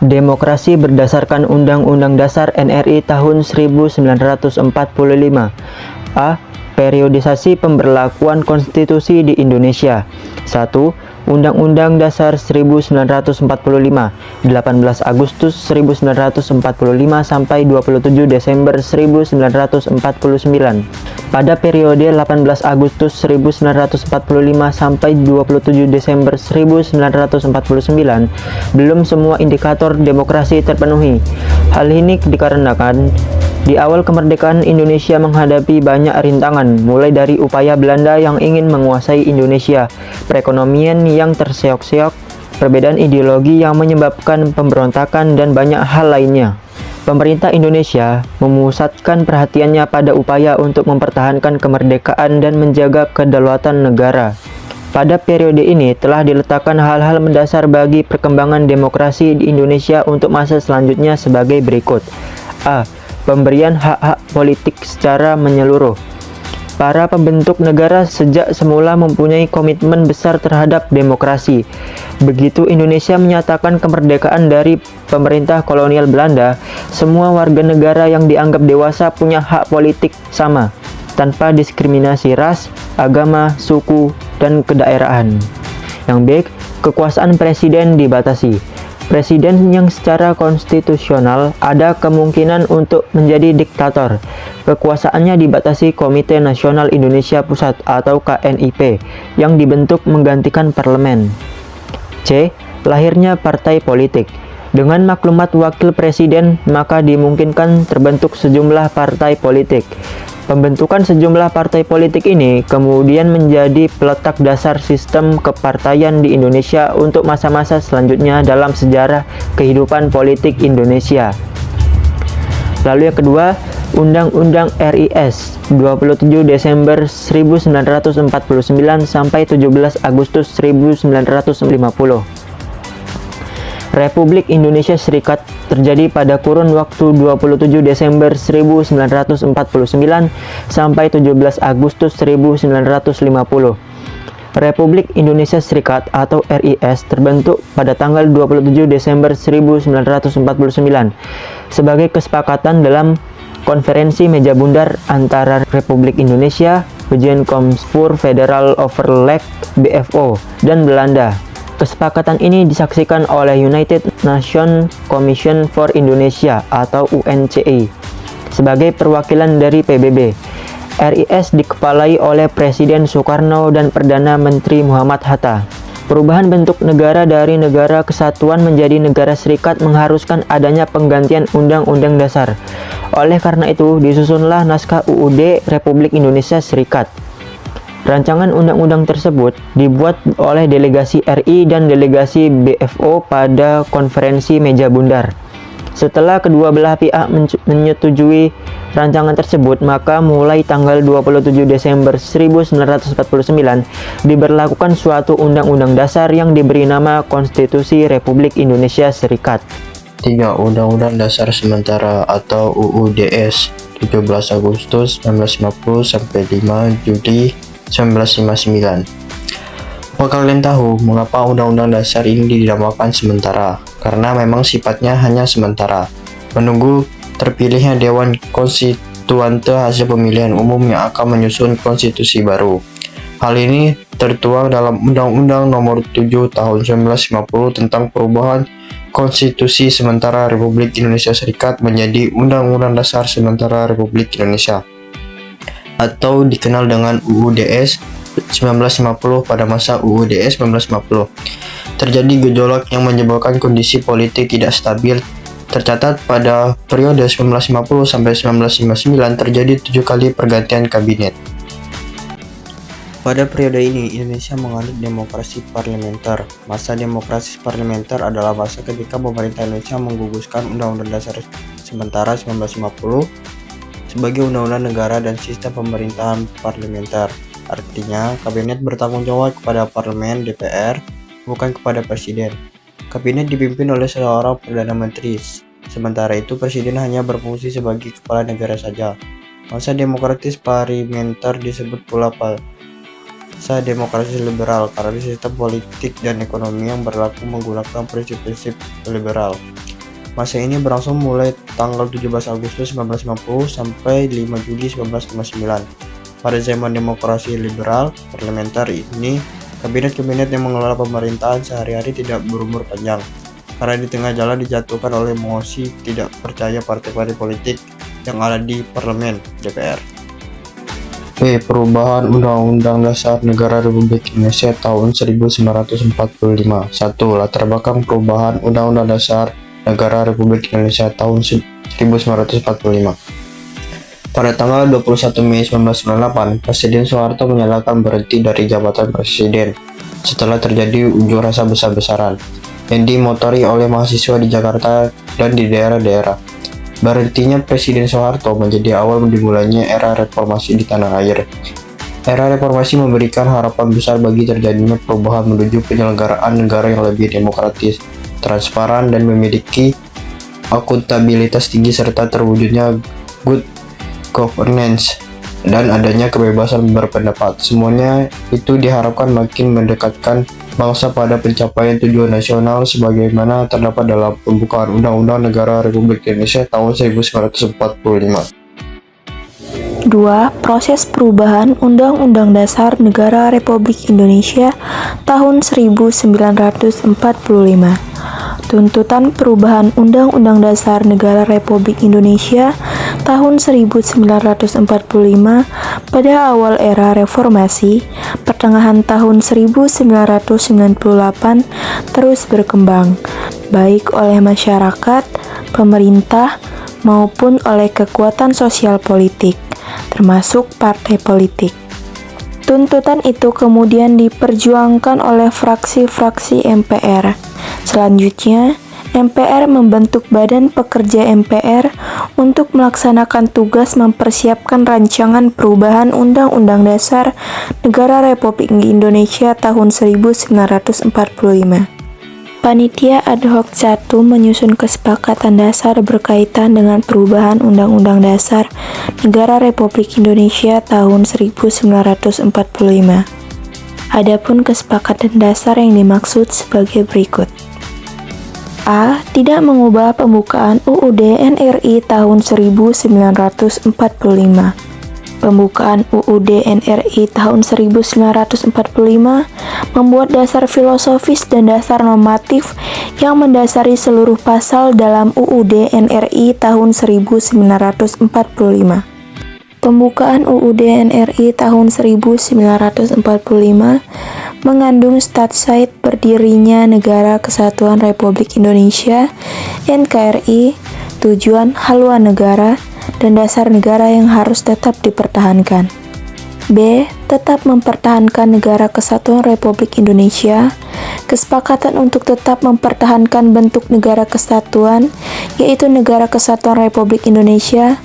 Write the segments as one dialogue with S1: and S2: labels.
S1: Demokrasi berdasarkan Undang-Undang Dasar NRI tahun 1945. A. Periodisasi pemberlakuan konstitusi di Indonesia. 1. Undang-Undang Dasar 1945, 18 Agustus 1945 sampai 27 Desember 1949. Pada periode 18 Agustus 1945 sampai 27 Desember 1949, belum semua indikator demokrasi terpenuhi. Hal ini dikarenakan di awal kemerdekaan Indonesia menghadapi banyak rintangan, mulai dari upaya Belanda yang ingin menguasai Indonesia, perekonomian yang terseok-seok, perbedaan ideologi yang menyebabkan pemberontakan, dan banyak hal lainnya. Pemerintah Indonesia memusatkan perhatiannya pada upaya untuk mempertahankan kemerdekaan dan menjaga kedaulatan negara. Pada periode ini telah diletakkan hal-hal mendasar bagi perkembangan demokrasi di Indonesia untuk masa selanjutnya sebagai berikut. A. Pemberian hak-hak politik secara menyeluruh. Para pembentuk negara sejak semula mempunyai komitmen besar terhadap demokrasi. Begitu Indonesia menyatakan kemerdekaan dari pemerintah kolonial Belanda, semua warga negara yang dianggap dewasa punya hak politik sama, tanpa diskriminasi ras, agama, suku, dan kedaerahan. Yang B. Kekuasaan presiden dibatasi. Presiden yang secara konstitusional ada kemungkinan untuk menjadi diktator. Kekuasaannya dibatasi Komite Nasional Indonesia Pusat atau KNIP yang dibentuk menggantikan parlemen. C. Lahirnya partai politik. Dengan maklumat wakil presiden, maka dimungkinkan terbentuk sejumlah partai politik. Pembentukan sejumlah partai politik ini kemudian menjadi peletak dasar sistem kepartaian di Indonesia untuk masa-masa selanjutnya dalam sejarah kehidupan politik Indonesia. Lalu yang kedua, Undang-Undang RIS 27 Desember 1949 sampai 17 Agustus 1950. Republik Indonesia Serikat terjadi pada kurun waktu 27 Desember 1949 sampai 17 Agustus 1950. Republik Indonesia Serikat atau RIS terbentuk pada tanggal 27 Desember 1949 sebagai kesepakatan dalam Konferensi Meja Bundar antara Republik Indonesia, Buitenkomsvoer Federal Overleg BFO, dan Belanda. Kesepakatan ini disaksikan oleh United Nations Commission for Indonesia atau UNCE sebagai perwakilan dari PBB. RIS dikepalai oleh Presiden Soekarno dan Perdana Menteri Muhammad Hatta. Perubahan bentuk negara dari negara kesatuan menjadi negara serikat mengharuskan adanya penggantian Undang-Undang Dasar. Oleh karena itu, disusunlah naskah UUD Republik Indonesia Serikat. Rancangan undang-undang tersebut dibuat oleh delegasi RI dan delegasi BFO pada konferensi Meja Bundar. Setelah kedua belah pihak menyetujui rancangan tersebut, maka mulai tanggal 27 Desember 1949 diberlakukan suatu undang-undang dasar yang diberi nama Konstitusi Republik Indonesia Serikat.
S2: 3. Undang-Undang Dasar Sementara atau UUDS 17 Agustus 1950 sampai 5 Juli 1959. Apa kalian tahu mengapa Undang-Undang Dasar ini dinamakan sementara? Karena memang sifatnya hanya sementara, menunggu terpilihnya Dewan Konstituante hasil pemilihan umum yang akan menyusun konstitusi baru. Hal ini tertuang dalam Undang-Undang Nomor 7 Tahun 1950 tentang perubahan Konstitusi Sementara Republik Indonesia Serikat menjadi Undang-Undang Dasar Sementara Republik Indonesia, atau dikenal dengan UUDS 1950. Pada masa UUDS 1950, terjadi gejolak yang menyebabkan kondisi politik tidak stabil. Tercatat pada periode 1950 sampai 1959 terjadi 7 kali pergantian kabinet. Pada periode ini, Indonesia menganut demokrasi parlementer. Masa demokrasi parlementer adalah masa ketika pemerintah Indonesia mengguguskan Undang-Undang Dasar Sementara 1950 sebagai undang-undang negara dan sistem pemerintahan parlementer. Artinya, kabinet bertanggung jawab kepada parlemen DPR, bukan kepada presiden. Kabinet dipimpin oleh seorang Perdana Menteri. Sementara itu, presiden hanya berfungsi sebagai kepala negara saja. Masa demokratis parlementer disebut pula masa demokrasi liberal karena sistem politik dan ekonomi yang berlaku menggunakan prinsip-prinsip liberal. Masa ini berlangsung mulai tanggal 17 Agustus 1950 sampai 5 Juli 1959. Pada zaman demokrasi liberal parlementer ini, kabinet-kabinet yang mengelola pemerintahan sehari-hari tidak berumur panjang, karena di tengah jalan dijatuhkan oleh mosi tidak percaya partai-partai politik yang ada di parlemen DPR. B. Perubahan Undang-Undang Dasar Negara Republik Indonesia tahun 1945. 1. Latar belakang perubahan Undang-Undang Dasar Negara Republik Indonesia tahun 1945. Pada tanggal 21 Mei 1998, Presiden Soeharto menyatakan berhenti dari jabatan presiden setelah terjadi unjuk rasa besar-besaran yang dimotori oleh mahasiswa di Jakarta dan di daerah-daerah. Berhentinya Presiden Soeharto menjadi awal dimulainya era reformasi di tanah air. Era reformasi memberikan harapan besar bagi terjadinya perubahan menuju penyelenggaraan negara yang lebih demokratis, transparan, dan memiliki akuntabilitas tinggi serta terwujudnya good governance dan adanya kebebasan berpendapat. Semuanya itu diharapkan makin mendekatkan bangsa pada pencapaian tujuan nasional sebagaimana terdapat dalam pembukaan Undang-Undang Negara Republik Indonesia tahun 1945.
S3: 2. Proses perubahan Undang-Undang Dasar Negara Republik Indonesia tahun 1945. Tuntutan perubahan Undang-Undang Dasar Negara Republik Indonesia tahun 1945 pada awal era reformasi, pertengahan tahun 1998 terus berkembang, baik oleh masyarakat, pemerintah, maupun oleh kekuatan sosial politik, termasuk partai politik. Tuntutan itu kemudian diperjuangkan oleh fraksi-fraksi MPR. Selanjutnya, MPR membentuk Badan Pekerja MPR untuk melaksanakan tugas mempersiapkan rancangan perubahan Undang-Undang Dasar Negara Republik Indonesia tahun 1945. Panitia Ad Hoc 1 menyusun kesepakatan dasar berkaitan dengan perubahan Undang-Undang Dasar Negara Republik Indonesia tahun 1945. Adapun kesepakatan dasar yang dimaksud sebagai berikut. A. Tidak mengubah pembukaan UUD NRI tahun 1945. Pembukaan UUD NRI tahun 1945 membuat dasar filosofis dan dasar normatif yang mendasari seluruh pasal dalam UUD NRI tahun 1945. Pembukaan UUD NRI tahun 1945 mengandung statsait berdirinya Negara Kesatuan Republik Indonesia (NKRI), tujuan haluan negara, dan dasar negara yang harus tetap dipertahankan. B. Tetap mempertahankan Negara Kesatuan Republik Indonesia. Kesepakatan untuk tetap mempertahankan bentuk negara kesatuan, yaitu Negara Kesatuan Republik Indonesia,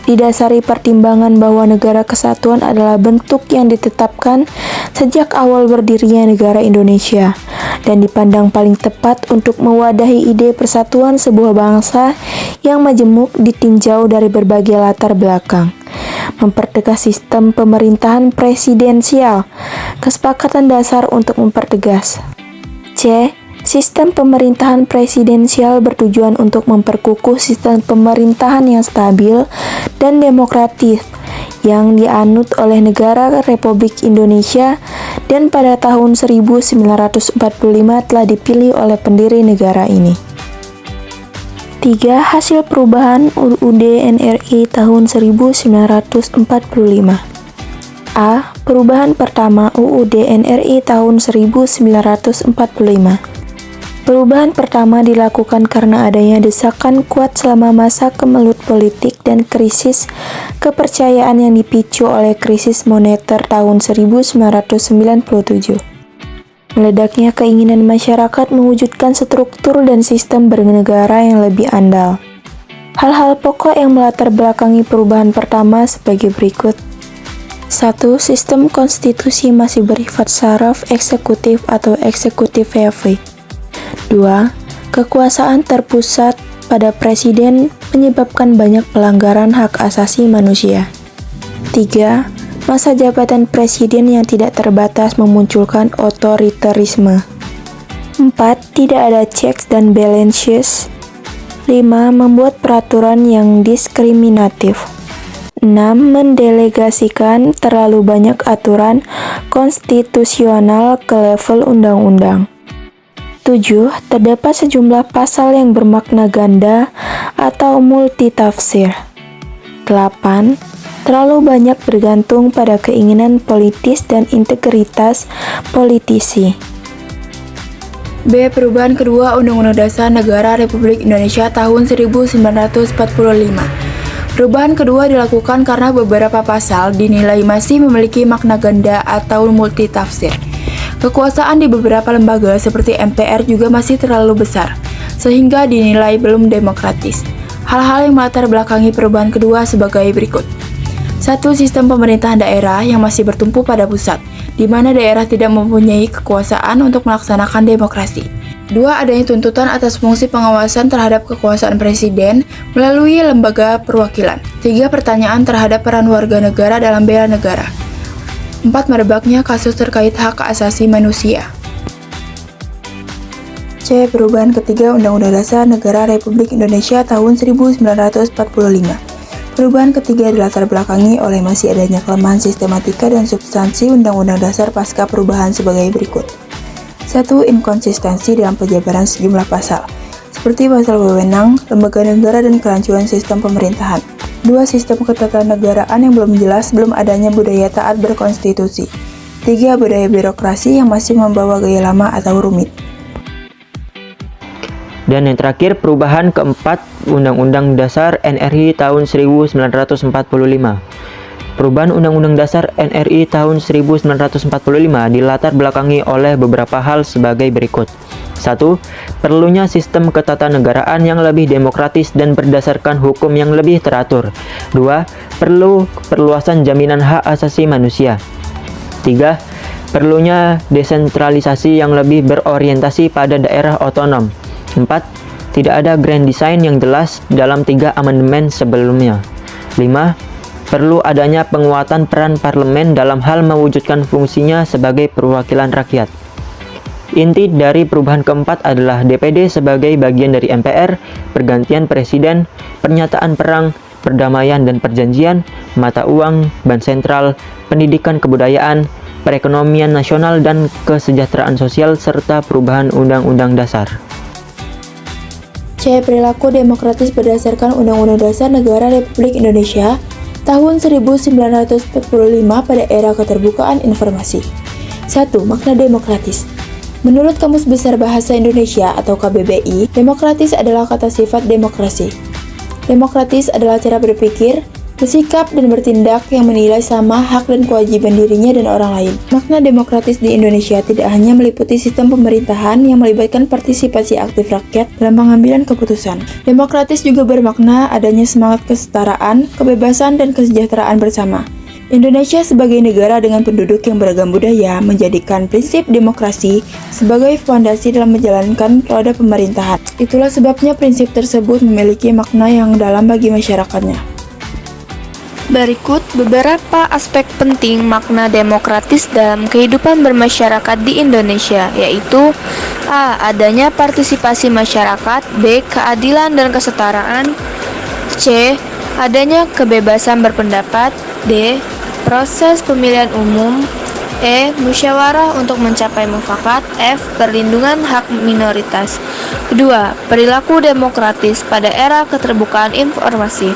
S3: didasari pertimbangan bahwa negara kesatuan adalah bentuk yang ditetapkan sejak awal berdirinya negara Indonesia dan dipandang paling tepat untuk mewadahi ide persatuan sebuah bangsa yang majemuk ditinjau dari berbagai latar belakang. Mempertegas sistem pemerintahan presidensial. Kesepakatan dasar untuk mempertegas. C. Sistem pemerintahan presidensial bertujuan untuk memperkukuh sistem pemerintahan yang stabil dan demokratis yang dianut oleh negara Republik Indonesia dan pada tahun 1945 telah dipilih oleh pendiri negara ini. 3. Hasil perubahan UUD NRI tahun 1945. A. Perubahan pertama UUD NRI tahun 1945. Perubahan pertama dilakukan karena adanya desakan kuat selama masa kemelut politik dan krisis kepercayaan yang dipicu oleh krisis moneter tahun 1997. Meledaknya keinginan masyarakat mewujudkan struktur dan sistem bernegara yang lebih andal. Hal-hal pokok yang melatar belakangi perubahan pertama sebagai berikut. 1. Sistem konstitusi masih bersifat saraf eksekutif atau eksekutif heavy. 2. Kekuasaan terpusat pada presiden menyebabkan banyak pelanggaran hak asasi manusia. 3. Masa jabatan presiden yang tidak terbatas memunculkan otoritarisme. 4. Tidak ada checks dan balances. 5. Membuat peraturan yang diskriminatif. 6. Mendelegasikan terlalu banyak aturan konstitusional ke level undang-undang. 7. Terdapat sejumlah pasal yang bermakna ganda atau multitafsir. 8. Terlalu banyak bergantung pada keinginan politis dan integritas politisi.
S4: B. Perubahan kedua Undang-Undang Dasar Negara Republik Indonesia tahun 1945. Perubahan kedua dilakukan karena beberapa pasal dinilai masih memiliki makna ganda atau multitafsir. Kekuasaan di beberapa lembaga seperti MPR juga masih terlalu besar, sehingga dinilai belum demokratis. Hal-hal yang melatar belakangi perubahan kedua sebagai berikut. 1. Sistem pemerintahan daerah yang masih bertumpu pada pusat, di mana daerah tidak mempunyai kekuasaan untuk melaksanakan demokrasi. 2. Adanya tuntutan atas fungsi pengawasan terhadap kekuasaan presiden melalui lembaga perwakilan. 3. Pertanyaan terhadap peran warga negara dalam bela negara. 4. Merebaknya kasus terkait hak asasi manusia. C. Perubahan ketiga Undang-Undang Dasar Negara Republik Indonesia tahun 1945. Perubahan ketiga dilatar belakangi oleh masih adanya kelemahan sistematika dan substansi Undang-Undang Dasar pasca perubahan sebagai berikut. 1. Inkonsistensi dalam penjabaran sejumlah pasal, seperti pasal wewenang, lembaga negara, dan kelanjuran sistem pemerintahan. 2. Sistem ketatanegaraan yang belum jelas, belum adanya budaya taat berkonstitusi. 3. Budaya birokrasi yang masih membawa gaya lama atau rumit.
S1: Dan yang terakhir, perubahan keempat Undang-Undang Dasar NRI tahun 1945. Perubahan Undang-Undang Dasar NRI tahun 1945 dilatar belakangi oleh beberapa hal sebagai berikut. 1. Perlunya sistem ketatanegaraan yang lebih demokratis dan berdasarkan hukum yang lebih teratur. 2. Perlu perluasan jaminan hak asasi manusia. 3. Perlunya desentralisasi yang lebih berorientasi pada daerah otonom. 4. Tidak ada grand design yang jelas dalam 3 amandemen sebelumnya. 5. Perlu adanya penguatan peran parlemen dalam hal mewujudkan fungsinya sebagai perwakilan rakyat. Inti dari perubahan keempat adalah DPD sebagai bagian dari MPR, pergantian presiden, pernyataan perang, perdamaian dan perjanjian, mata uang, bank sentral, pendidikan kebudayaan, perekonomian nasional dan kesejahteraan sosial, serta perubahan Undang-Undang Dasar.
S4: C. Perilaku demokratis berdasarkan Undang-Undang Dasar Negara Republik Indonesia tahun 1945 pada era keterbukaan informasi. 1. Makna demokratis. Menurut Kamus Besar Bahasa Indonesia atau KBBI, demokratis adalah kata sifat demokrasi. Demokratis adalah cara berpikir, bersikap, dan bertindak yang menilai sama hak dan kewajiban dirinya dan orang lain. Makna demokratis di Indonesia tidak hanya meliputi sistem pemerintahan yang melibatkan partisipasi aktif rakyat dalam pengambilan keputusan. Demokratis juga bermakna adanya semangat kesetaraan, kebebasan, dan kesejahteraan bersama. Indonesia sebagai negara dengan penduduk yang beragam budaya menjadikan prinsip demokrasi sebagai fondasi dalam menjalankan roda pemerintahan. Itulah sebabnya prinsip tersebut memiliki makna yang dalam bagi masyarakatnya.
S5: Berikut beberapa aspek penting makna demokratis dalam kehidupan bermasyarakat di Indonesia, yaitu A. Adanya partisipasi masyarakat. B. Keadilan dan kesetaraan. C. Adanya kebebasan berpendapat. D. Proses pemilihan umum. E. Musyawarah untuk mencapai mufakat. F. Perlindungan hak minoritas. Kedua, perilaku demokratis pada era keterbukaan informasi.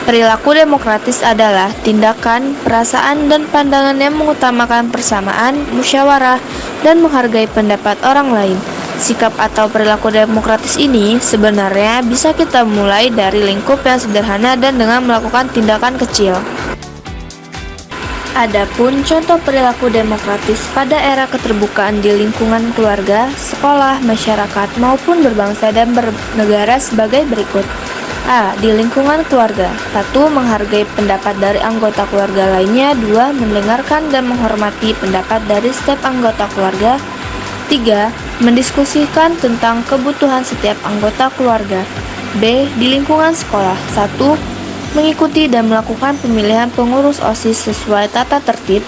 S5: Perilaku demokratis adalah tindakan, perasaan, dan pandangan yang mengutamakan persamaan, musyawarah, dan menghargai pendapat orang lain. Sikap atau perilaku demokratis ini sebenarnya bisa kita mulai dari lingkup yang sederhana dan dengan melakukan tindakan kecil. Adapun contoh perilaku demokratis pada era keterbukaan di lingkungan keluarga, sekolah, masyarakat, maupun berbangsa dan bernegara sebagai berikut. A. Di lingkungan keluarga. 1. Menghargai pendapat dari anggota keluarga lainnya. 2. Mendengarkan dan menghormati pendapat dari setiap anggota keluarga. 3. Mendiskusikan tentang kebutuhan setiap anggota keluarga. B. Di lingkungan sekolah. 1. Mengikuti dan melakukan pemilihan pengurus OSIS sesuai tata tertib.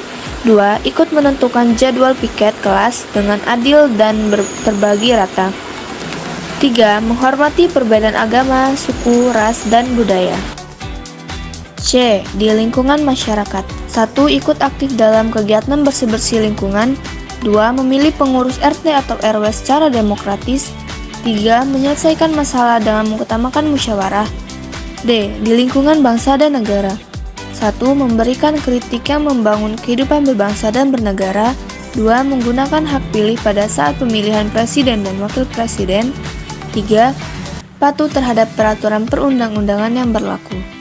S5: 2. Ikut menentukan jadwal piket kelas dengan adil dan terbagi rata. 3. Menghormati perbedaan agama, suku, ras, dan budaya. C. Di lingkungan masyarakat. 1. Ikut aktif dalam kegiatan bersih-bersih lingkungan. 2. Memilih pengurus RT atau RW secara demokratis. 3. Menyelesaikan masalah dengan mengutamakan musyawarah. D. Di lingkungan bangsa dan negara. 1. Memberikan kritik yang membangun kehidupan berbangsa dan bernegara. 2. Menggunakan hak pilih pada saat pemilihan presiden dan wakil presiden. 3. Patuh terhadap peraturan perundang-undangan yang berlaku.